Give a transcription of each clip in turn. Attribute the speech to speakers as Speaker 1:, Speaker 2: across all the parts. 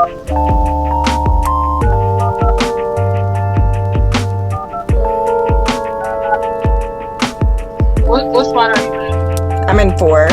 Speaker 1: What spot are you in?
Speaker 2: I'm in 4.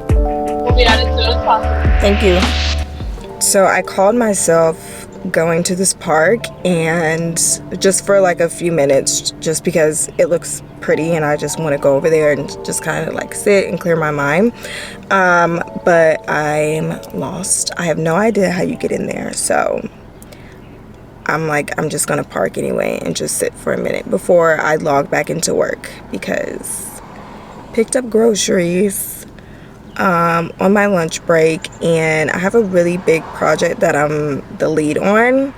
Speaker 1: We'll be out as soon as possible.
Speaker 2: Thank you. So I called myself going to this park, and just for like a few minutes, just because it looks pretty and I just want to go over there and just kind of like sit and clear my mind. But I'm lost. I have no idea how you get in there. So I'm just gonna park anyway and just sit for a minute before I log back into work, because picked up groceries on my lunch break, and I have a really big project that I'm the lead on,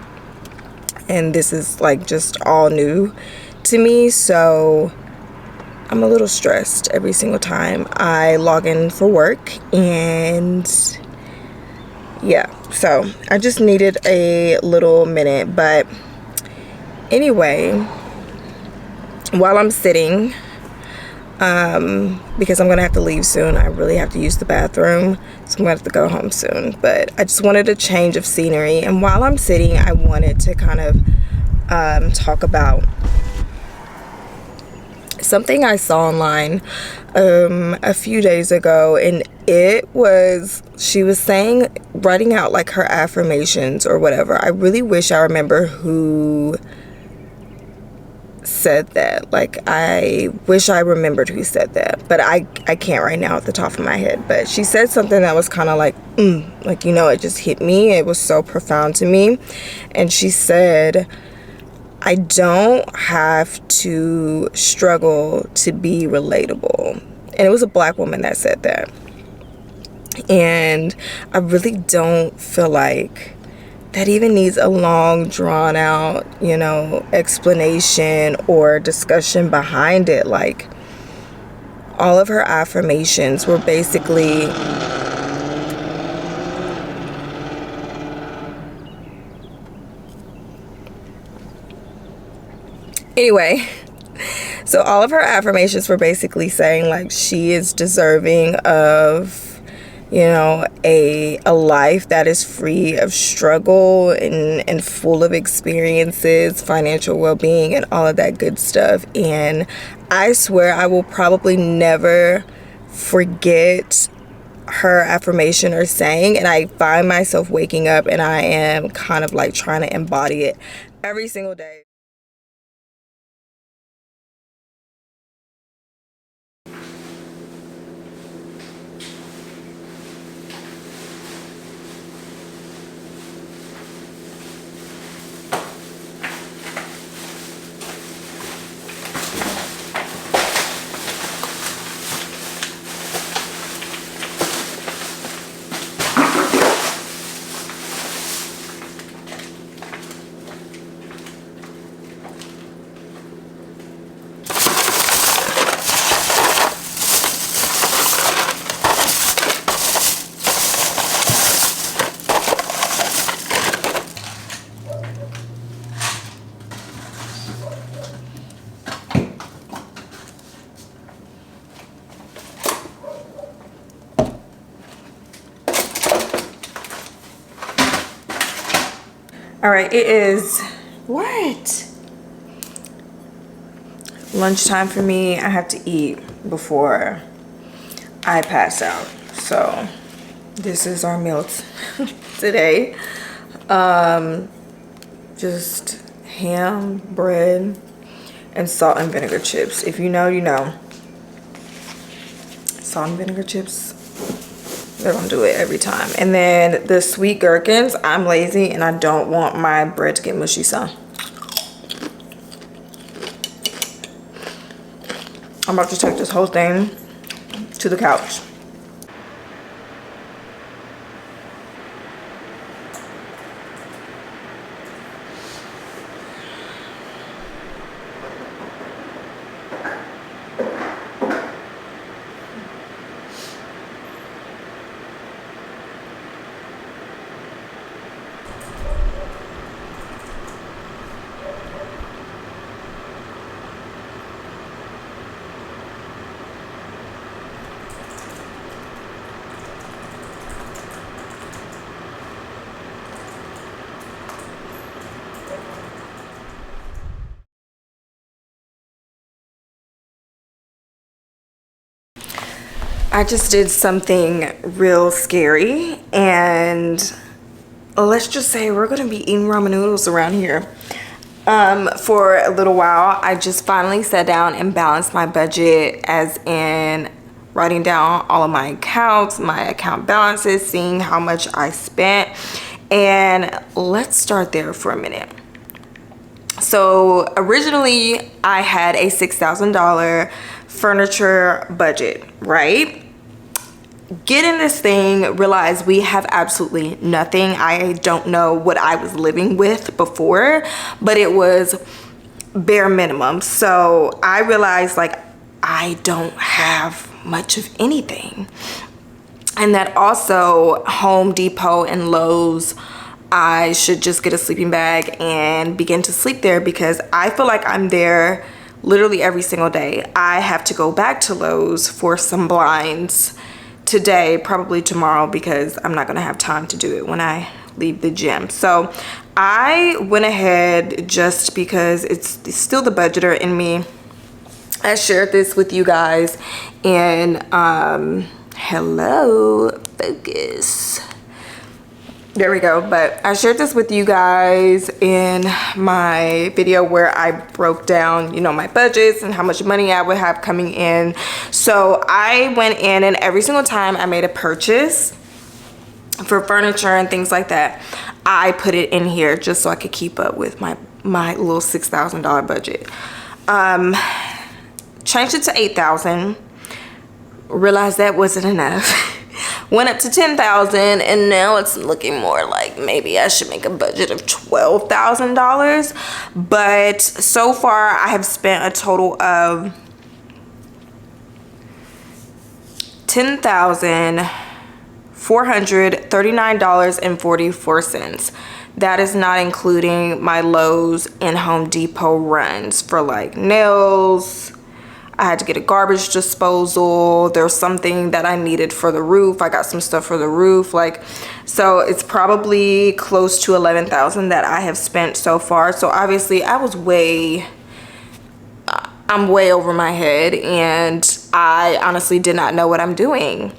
Speaker 2: and this is like just all new to me, so I'm a little stressed every single time I log in for work. And yeah, so I just needed a little minute. But anyway, while I'm sitting, because I'm gonna have to leave soon, I really have to use the bathroom, so I'm gonna have to go home soon. But I just wanted a change of scenery, and while I'm sitting, I wanted to kind of talk about something I saw online a few days ago, and she was saying, writing out like her affirmations or whatever. I really wish I remember who said that. Like, I wish I remembered who said that, but I can't right now at the top of my head. But she said something that was kind of like, like, you know, it just hit me. It was so profound to me. And she said, I don't have to struggle to be relatable. And it was a Black woman that said that. And I really don't feel like that even needs a long, drawn out, you know, explanation or discussion behind it. Like, all of her affirmations were basically anyway, so all of her affirmations were basically saying like she is deserving of, you know, a life that is free of struggle and full of experiences, financial well-being, and all of that good stuff. And I swear I will probably never forget her affirmation or saying, and I find myself waking up and I am kind of like trying to embody it every single day. All right, it is what? Lunchtime for me. I have to eat before I pass out. So this is our meal today. Just ham, bread, and salt and vinegar chips. If you know, you know. Salt and vinegar chips, they're gonna do it every time. And then the sweet gherkins, I'm lazy and I don't want my bread to get mushy, so I'm about to take this whole thing to the couch. I just did something real scary, and let's just say we're gonna be eating ramen noodles around here for a little while. I just finally sat down and balanced my budget, as in writing down all of my accounts, my account balances, seeing how much I spent. And let's start there for a minute. So originally I had a $6,000 furniture budget, right? Get in this thing, realize we have absolutely nothing. I don't know what I was living with before, but it was bare minimum. So I realized, like, I don't have much of anything. And that also Home Depot and Lowe's, I should just get a sleeping bag and begin to sleep there, because I feel like I'm there literally every single day. I have to go back to Lowe's for some blinds today, probably tomorrow, because I'm not gonna have time to do it when I leave the gym. So I went ahead, just because it's still the budgeter in me. I shared this with you guys in hello, focus. There we go. But I shared this with you guys in my video where I broke down, you know, my budgets and how much money I would have coming in. So I went in, and every single time I made a purchase for furniture and things like that, I put it in here just so I could keep up with my little $6,000 budget. Changed it to $8,000. Realized that wasn't enough. Went up to $10,000, and now it's looking more like maybe I should make a budget of $12,000. But so far I have spent a total of $10,439.44. That is not including my Lowe's and Home Depot runs for like nails. I had to get a garbage disposal. There's something that I needed for the roof. I got some stuff for the roof. Like, so it's probably close to $11,000 that I have spent so far. So obviously I'm way over my head, and I honestly did not know what I'm doing.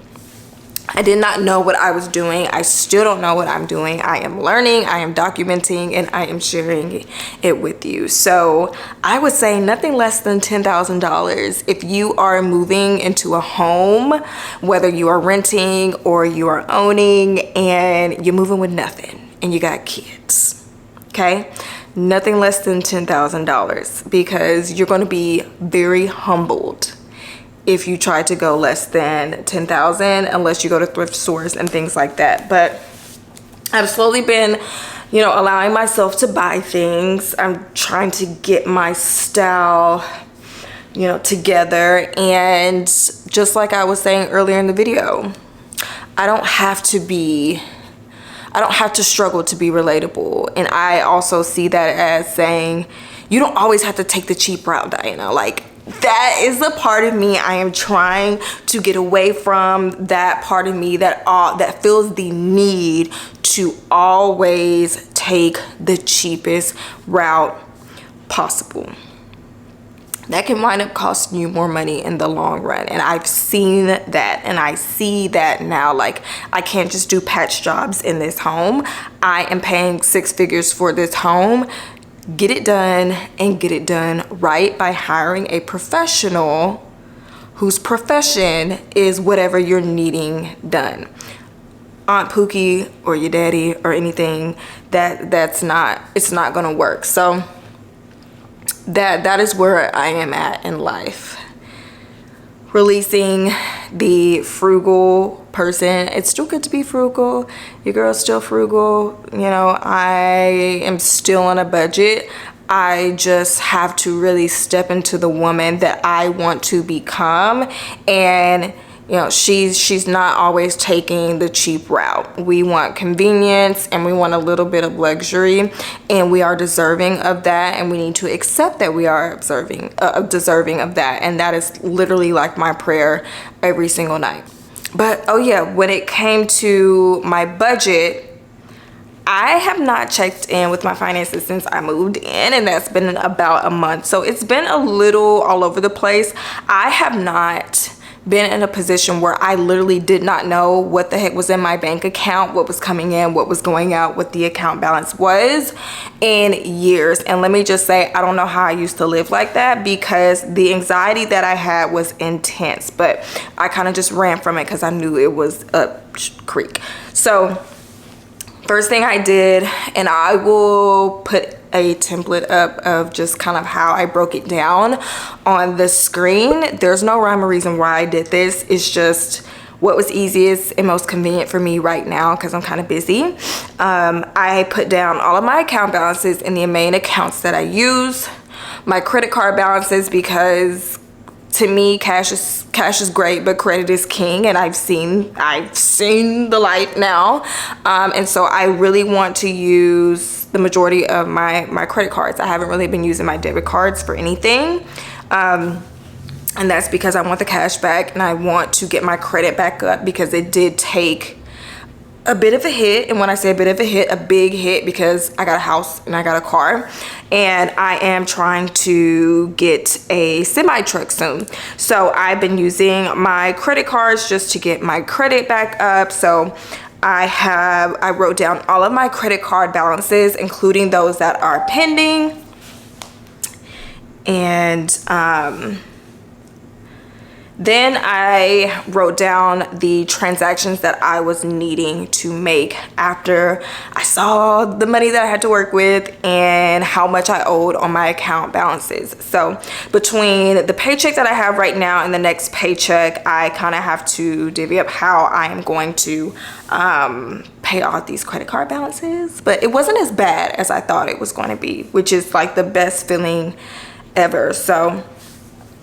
Speaker 2: I did not know what I was doing. I still don't know what I'm doing. I am learning, I am documenting, and I am sharing it with you. So I would say nothing less than $10,000 if you are moving into a home, whether you are renting or you are owning, and you're moving with nothing and you got kids, okay? Nothing less than $10,000, because you're going to be very humbled if you try to go less than $10,000, unless you go to thrift stores and things like that. But I've slowly been, you know, allowing myself to buy things. I'm trying to get my style, you know, together. And just like I was saying earlier in the video, I don't have to struggle to be relatable. And I also see that as saying, you don't always have to take the cheap route, Diana. Like, that is the part of me I am trying to get away from. That part of me that feels the need to always take the cheapest route possible. That can wind up costing you more money in the long run. And I've seen that, and I see that now. Like, I can't just do patch jobs in this home. I am paying 6 figures for this home. Get it done, and get it done right, by hiring a professional whose profession is whatever you're needing done. Aunt Pookie or your daddy or anything, it's not gonna work. So that is where I am at in life. Releasing the frugal person. It's still good to be frugal. Your girl's still frugal. You know, I am still on a budget. I just have to really step into the woman that I want to become. And you know, she's not always taking the cheap route. We want convenience, and we want a little bit of luxury, and we are deserving of that, and we need to accept that we are deserving of that. And that is literally like my prayer every single night. But oh yeah, when it came to my budget, I have not checked in with my finances since I moved in, and that's been about a month. So it's been a little all over the place. I have not been in a position where I literally did not know what the heck was in my bank account, what was coming in, what was going out, what the account balance was in years. And let me just say, I don't know how I used to live like that, because the anxiety that I had was intense, but I kind of just ran from it because I knew it was a creek. So first thing I did, and I will put a template up of just kind of how I broke it down on the screen. There's no rhyme or reason why I did this. It's just what was easiest and most convenient for me right now because I'm kind of busy. I put down all of my account balances in the main accounts that I use, my credit card balances, because to me, cash is great, but credit is king, and I've seen the light now, and so I really want to use the majority of my credit cards. I haven't really been using my debit cards for anything, and that's because I want the cash back and I want to get my credit back up, because it did take a bit of a hit. And when I say a bit of a hit, a big hit, because I got a house and I got a car, and I am trying to get a semi truck soon. So I've been using my credit cards just to get my credit back up. So I wrote down all of my credit card balances, including those that are pending, and then I wrote down the transactions that I was needing to make after I saw the money that I had to work with and how much I owed on my account balances. So between the paycheck that I have right now and the next paycheck, I kind of have to divvy up how I am going to pay off these credit card balances. But it wasn't as bad as I thought it was going to be, which is like the best feeling ever. So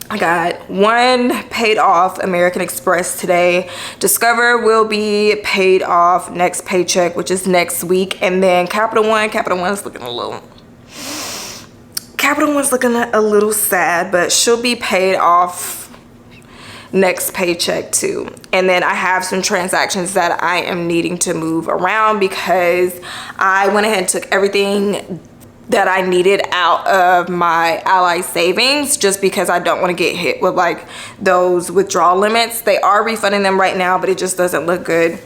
Speaker 2: I got one paid off, American Express, today. Discover will be paid off next paycheck, which is next week. And then Capital One's looking a little sad, but she'll be paid off next paycheck too. And then I have some transactions that I am needing to move around, because I went ahead and took everything that I needed out of my Ally savings, just because I don't want to get hit with like those withdrawal limits. They are refunding them right now, but it just doesn't look good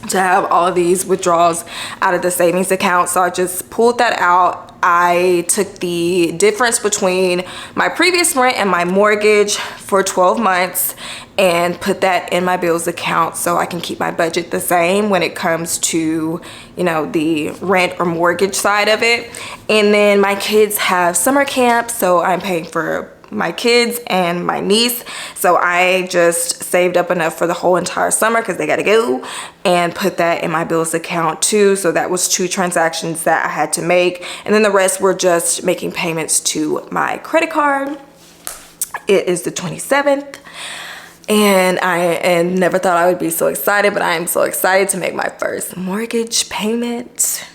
Speaker 2: to have all of these withdrawals out of the savings account. So I just pulled that out. I took the difference between my previous rent and my mortgage for 12 months and put that in my bills account, so I can keep my budget the same when it comes to, you know, the rent or mortgage side of it. And then my kids have summer camp, so I'm paying for my kids and my niece, so I just saved up enough for the whole entire summer, because they got to go, and put that in my bills account too. So that was 2 transactions that I had to make, and then the rest were just making payments to my credit card. It is the 27th, and I never thought I would be so excited, but I am so excited to make my first mortgage payment.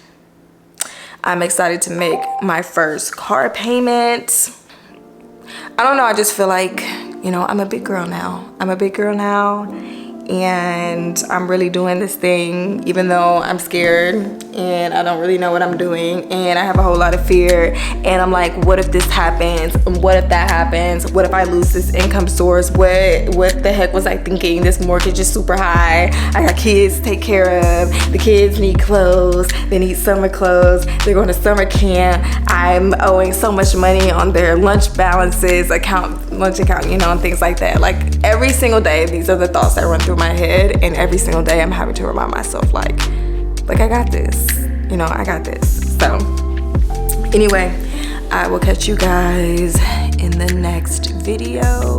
Speaker 2: I'm excited to make my first car payment. I don't know, I just feel like, you know, I'm a big girl now. And I'm really doing this thing, even though I'm scared and I don't really know what I'm doing, and I have a whole lot of fear, and I'm like, what if this happens? What if that happens? What if I lose this income source? What the heck was I thinking? This mortgage is super high. I got kids to take care of. The kids need clothes. They need summer clothes. They're going to summer camp. I'm owing so much money on their lunch balances, lunch account, you know, and things like that. Like every single day, these are the thoughts that run through my head, and every single day I'm having to remind myself, like I got this, you know, I got this. So anyway, I will catch you guys in the next video.